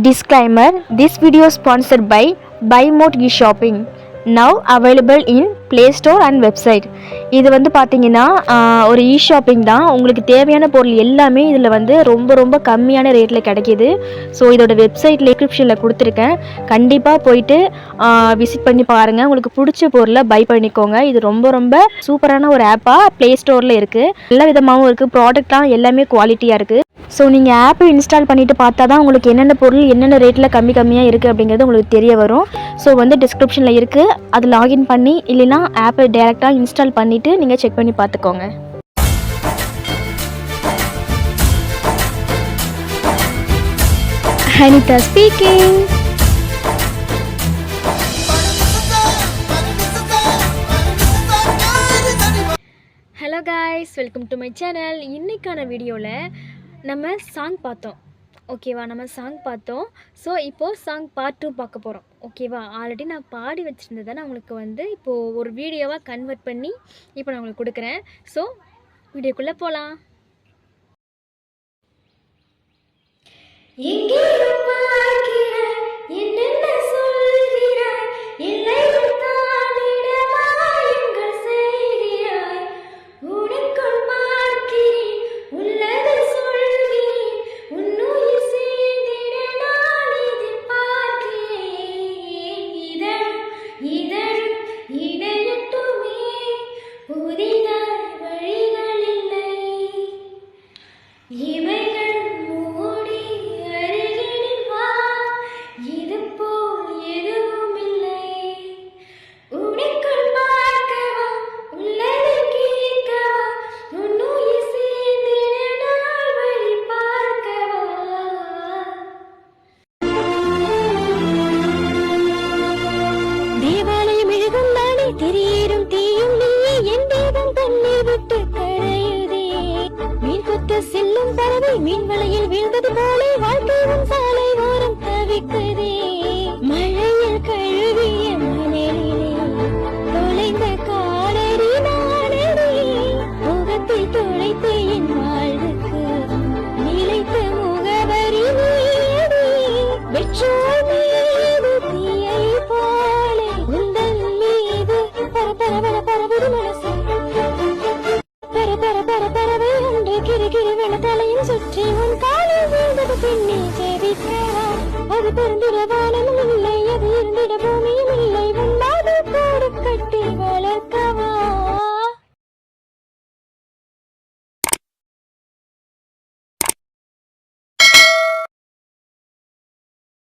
Disclaimer: This video is sponsored by BuyMode eShopping. Now available in Play Store and website. இது வந்து பார்த்தீங்கன்னா ஒரு shopping தான். உங்களுக்கு தேவையான பொருள் எல்லாமே இதில் வந்து ரொம்ப கம்மியான ரேட்டில் கிடைக்கிது. ஸோ இதோட வெப்சைட் டிஸ்கிரிப்ஷனில் கொடுத்துருக்கேன். கண்டிப்பாக போயிட்டு விசிட் பண்ணி பாருங்கள். உங்களுக்கு பிடிச்ச பொருளை பை பண்ணிக்கோங்க. இது ரொம்ப சூப்பரான ஒரு ஆப்பாக ப்ளே ஸ்டோரில் இருக்குது. எல்லா விதமாகவும் இருக்குது. ப்ராடக்ட்லாம் எல்லாமே குவாலிட்டியாக இருக்குது. ஸோ நீங்கள் ஆப்பை இன்ஸ்டால் பண்ணிவிட்டு பார்த்தா தான் உங்களுக்கு என்னென்ன பொருள் என்னென்ன ரேட்டில் கம்மியாக இருக்குது அப்படிங்கிறது உங்களுக்கு தெரிய வரும். ஸோ வந்து டிஸ்கிரிப்ஷனில் இருக்குது. அது லாகின் பண்ணி இல்லைனா ஆப்பை டேரெக்டாக இன்ஸ்டால் பண்ணிவிட்டு நீங்கள் செக் பண்ணி பார்த்துக்கோங்க. Anita speaking. Hello guys, welcome to my channel. இன்றைக்கான வீடியோவில் நம்ம சாங் பார்த்தோம். ஓகேவா, நம்ம சாங் பார்த்தோம். ஸோ இப்போது சாங் பார்ட் 2 பார்க்க போகிறோம். ஓகேவா, ஆல்ரெடி நான் பாடி வச்சுருந்ததை நான் உங்களுக்கு வந்து இப்போது ஒரு வீடியோவாக கன்வெர்ட் பண்ணி இப்போ நான் உங்களுக்கு கொடுக்குறேன். ஸோ வீடியோக்குள்ளே போகலாம். திரியேறும் தீயும் நீயே என் தேவம் தண்ணீர் விட்டு கரையுதே. மீன் கொத்த செல்லும் பறவை மீன் வலையில் வீழ்ந்தது போலே வாழ்க்கையும் சாலை ஓரம் தவிக்குதே. மழையில் கழுவிய மணலிலே தொலைந்த காலடி நானடி, முகத்தில் துளைத்த என் வாழ்வுக்கு நிலைத்த முகவரி நீடி. பெற்றோர் மீது தீயை போலே உந்தன் மீது பரபரபரபரபர மனசு பரபரபரபரவை ஒன்று கிருகிரு வெளத்தலையும் சுற்றி உன் காலில் வீழ்ந்தது பெண்ணே ஜெபிக்கவா. அது பெருந்திரவானம்